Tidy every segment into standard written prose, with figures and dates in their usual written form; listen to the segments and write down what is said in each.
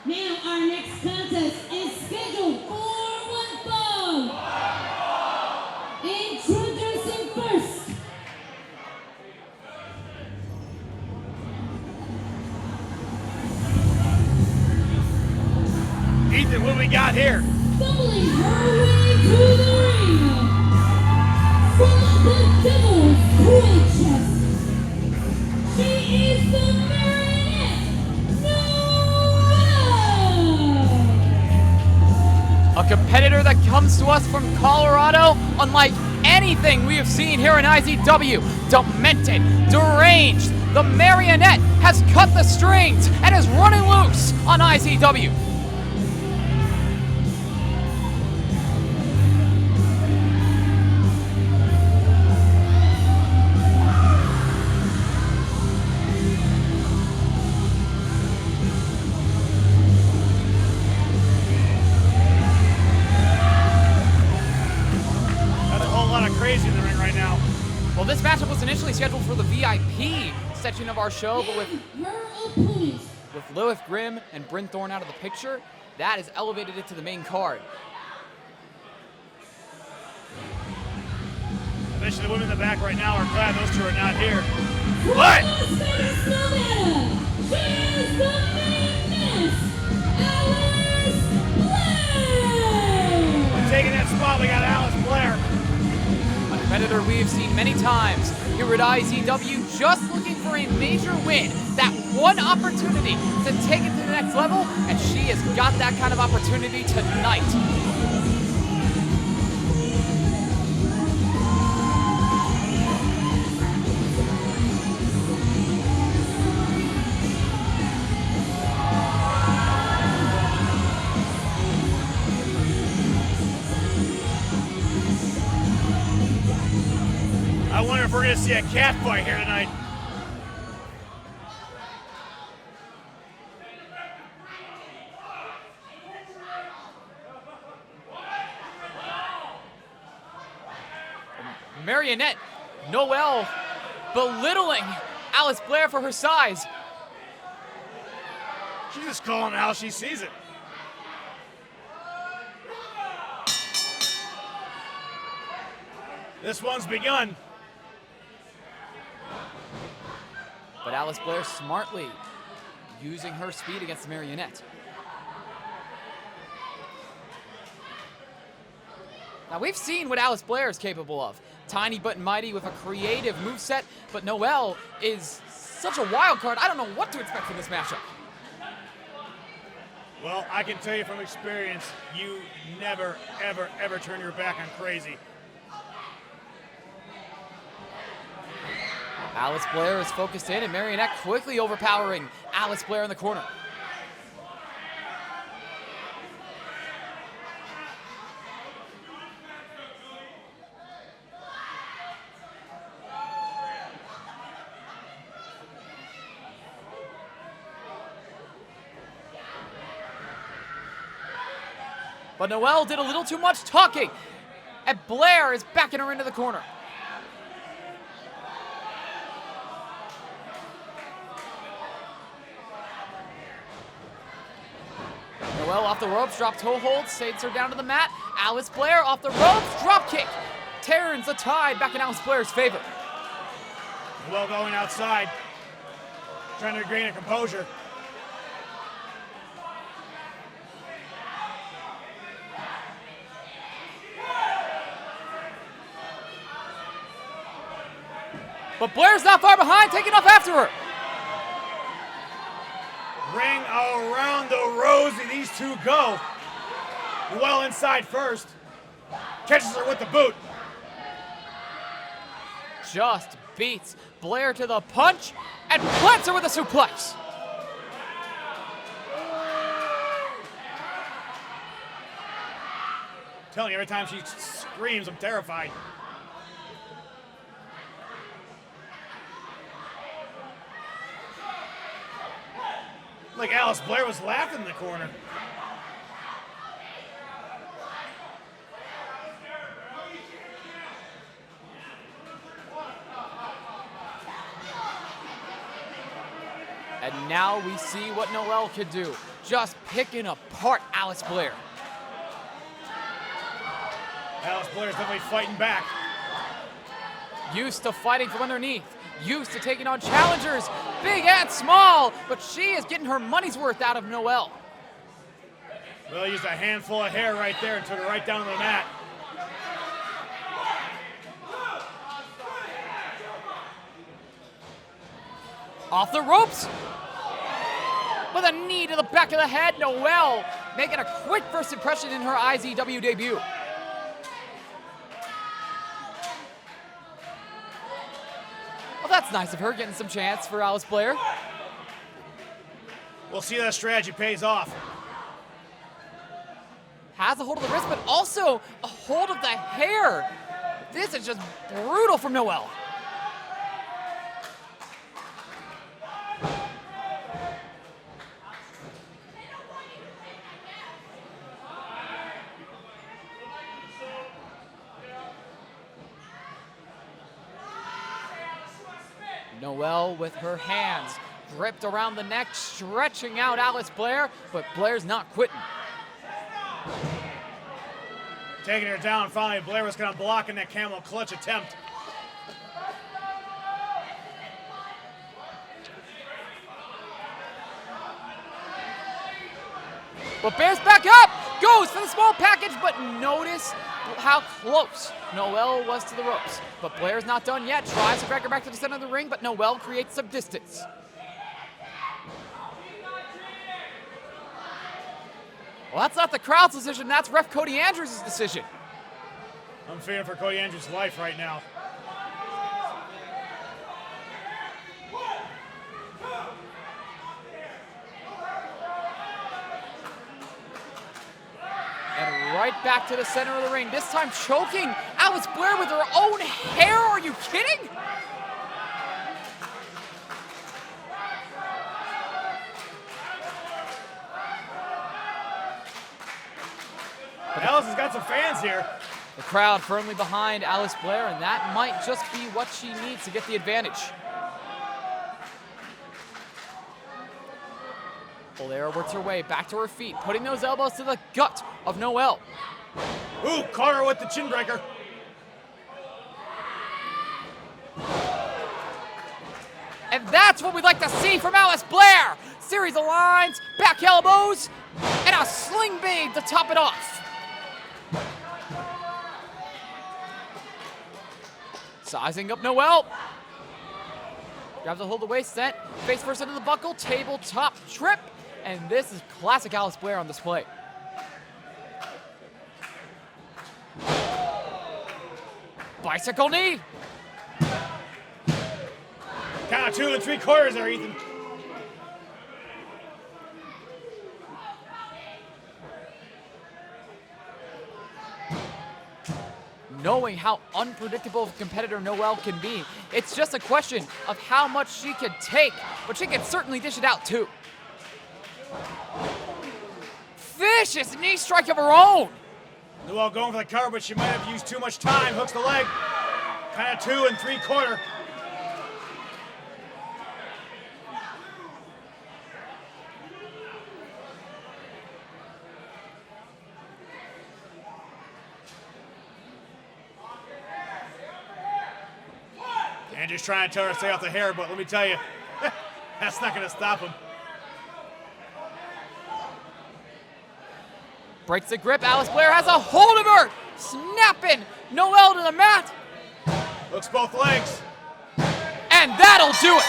Now our next contest is scheduled for one fall. Introducing first. Ethan, what do we got here? Stumbling her way to the ring. From the Devil's Toy Chest. She is the Marionette, Noelle. A competitor that comes to us from Colorado, unlike anything we have seen here in IZW. Demented, deranged, the Marionette has cut the strings and is running loose on IZW. Crazy in the ring right now. Well, this matchup was initially scheduled for the VIP section of our show, but with Lilith Grimm and Bryn Thorne out of the picture, that has elevated it to the main card. I bet you the women in the back right now are glad those two are not here. What? We're taking that spot. We got Alice Blair. A competitor we've seen many times here at IZW, just looking for a major win, that one opportunity to take it to the next level, and she has got that kind of opportunity tonight. I wonder if we're going to see a cat fight here tonight. Marionette, Noelle, belittling Alice Blair for her size. She's just calling it how she sees it. This one's begun. But Alice Blair smartly using her speed against the Marionette. Now we've seen what Alice Blair is capable of. Tiny but mighty with a creative moveset, but Noelle is such a wild card. I don't know what to expect from this matchup. Well, I can tell you from experience, you never, ever, ever turn your back on crazy. Alice Blair is focused in, and Marionette quickly overpowering Alice Blair in the corner. But Noelle did a little too much talking, and Blair is backing her into the corner. Noelle off the ropes, drop toe hold, saves her down to the mat. Alice Blair off the ropes, drop kick. Turns the tide back in Alice Blair's favor. Noelle going outside, trying to regain her composure. But Blair's not far behind, taking off after her. Ring around the rosy, these two go. Noelle inside first. Catches her with the boot. Just beats Blair to the punch and plants her with a suplex. I'm telling you, every time she screams, I'm terrified. Like Alice Blair was laughing in the corner. And And now we see what Noelle could do, just picking apart Alice Blair. Alice Blair's definitely fighting back. Used to fighting from underneath, used to taking on challengers, big and small, but she is getting her money's worth out of Noelle. Well, used a handful of hair right there and took her right down to the mat. Off the ropes. With a knee to the back of the head, Noelle making a quick first impression in her IZW debut. Well, that's nice of her, getting some chance for Alice Blair. We'll see that strategy pays off. Has a hold of the wrist, but also a hold of the hair. This is just brutal from Noelle. Noelle with her hands gripped around the neck, stretching out Alice Blair, but Blair's not quitting. Taking her down, finally, Blair was kind of blocking that camel clutch attempt. But Blair's back up, goes for the small package, but notice how close Noelle was to the ropes. But Blair's not done yet, tries to drag her back to the center of the ring, but Noelle creates some distance. Well, that's not the crowd's decision, that's ref Cody Andrews' decision. I'm fearing for Cody Andrews' life right now. And right back to the center of the ring, this time choking Alice Blair with her own hair. Are you kidding? Alice has got some fans here. The crowd firmly behind Alice Blair, and that might just be what she needs to get the advantage. Blair works her way back to her feet, putting those elbows to the gut of Noelle. Ooh, caught her with the chin breaker. And that's what we'd like to see from Alice Blair. Series of lines, back elbows, and a sling blade to top it off. Sizing up Noelle. Grabs a hold of the waist, sent face first into the buckle, tabletop trip, and this is classic Alice Blair on display. Bicycle knee. Count of 2 3/4 there, Ethan. Knowing how unpredictable of a competitor Noelle can be, it's just a question of how much she can take, but she can certainly dish it out too. Vicious knee strike of her own. Noelle going for the cover, but she might have used too much time. Hooks the leg. Count of 2 3/4. Andrew's trying to tell her to stay off the hair, but let me tell you, that's not going to stop him. Breaks the grip. Alice Blair has a hold of her. Snapping Noelle to the mat. Hooks both legs. And that'll do it.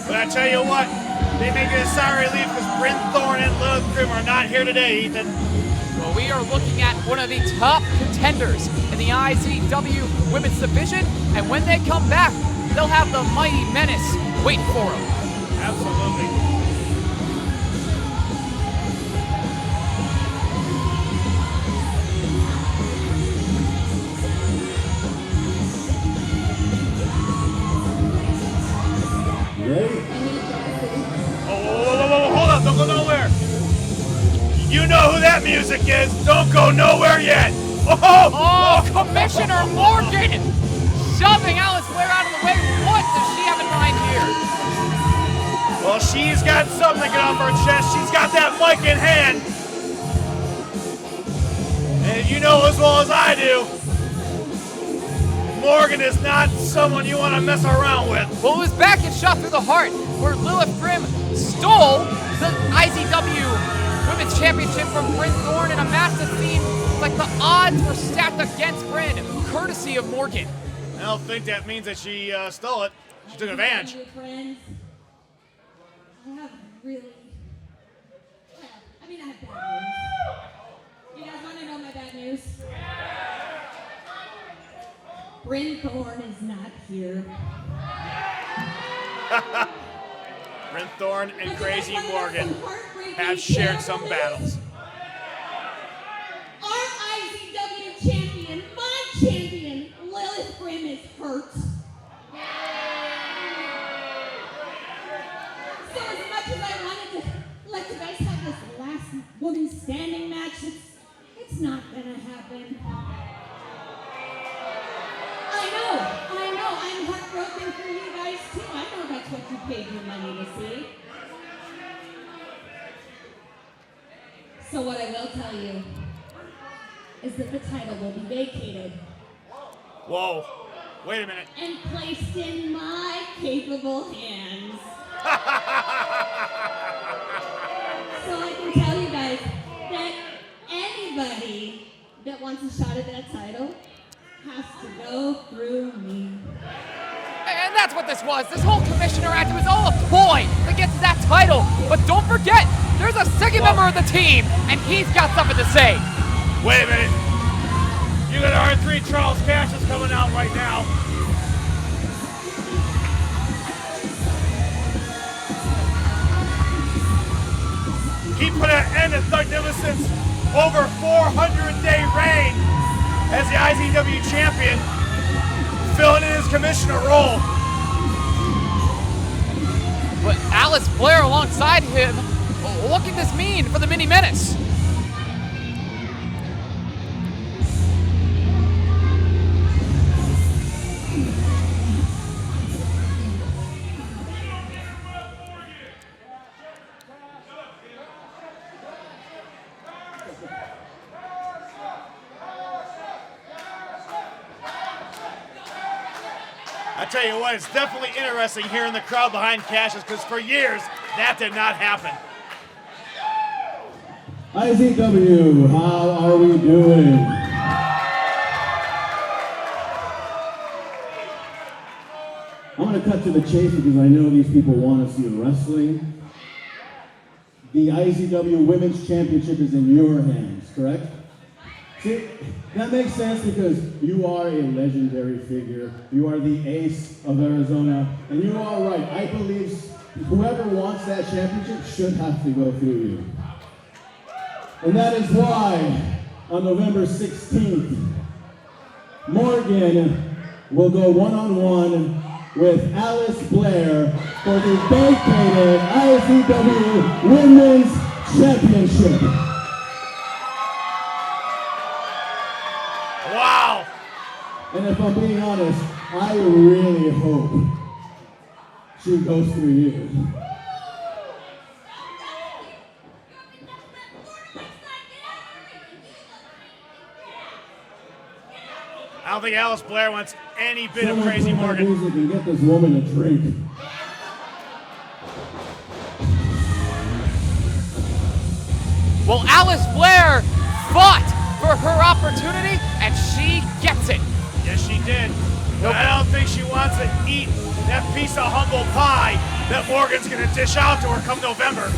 But I tell you what, they make it a sorry relief because Bryn Thorne and Lilith are not here today, Ethan. Well, we are looking at one of the top contenders in the IZW Women's Division, and when they come back, they'll have the Mighty Menace waiting for them. Absolutely. Hold up, don't go nowhere. You know who that music is. Don't go nowhere yet. Oh, Commissioner Morgan shoving Alice Blair out of the way. What does she have in mind here? Well, she's got something to get off her chest. She's got that mic in hand. And you know as well as I do, Morgan is not someone you want to mess around with. Well, it was back and shot through the heart where Lilith Grimm stole the IZW Women's Championship from Bryn Thorne in a match that seemed like the odds were stacked against Bryn, courtesy of Morgan. I don't think that means that she stole it. She took advantage. Friends, I have really, well, I mean, I have bad news. You guys want to know my bad news? Bryn Thorne is not here. Bryn Thorne and Crazy Morgan have shared some battles. Our IZW champion, my champion, Lilith Grimm is hurt. So as much as I wanted to let you guys have this last woman standing match, it's not gonna happen. I know, I'm heartbroken for you guys too. I know that's what you paid your money to see. So what I will tell you is that the title will be vacated. Whoa, wait a minute. And placed in my capable hands. So I can tell you guys that anybody that wants a shot at that title has to go through me. And that's what this was. This whole commissioner act was all a ploy to get to that title. But don't forget, there's a second member of the team, and he's got something to say. Wait a minute. You got R3 Charles Cassius coming out right now. He put an end to Thug Nivison's over 400-day reign as the IZW champion, filling in his commissioner role. But Alice Blair alongside him, what can this mean for the Mini Menace? I tell you what, it's definitely interesting hearing the crowd behind Cassius, because for years, that did not happen. IZW, how are we doing? I'm going to cut to the chase because I know these people want to see wrestling. The IZW Women's Championship is in your hands, correct? See, that makes sense because you are a legendary figure. You are the ace of Arizona, and you are right. I believe whoever wants that championship should have to go through you. And that is why, on November 16th, Morgan will go one-on-one with Alice Blair for the vacated IZW Women's Championship. Wow! And if I'm being honest, I really hope she goes through you. I don't think Alice Blair wants any bit of Crazy Morgan. Music and get this woman a drink. Well, Alice Blair fought for her opportunity, and she gets it. Yes, she did. But I don't think she wants to eat that piece of humble pie that Morgan's going to dish out to her come November.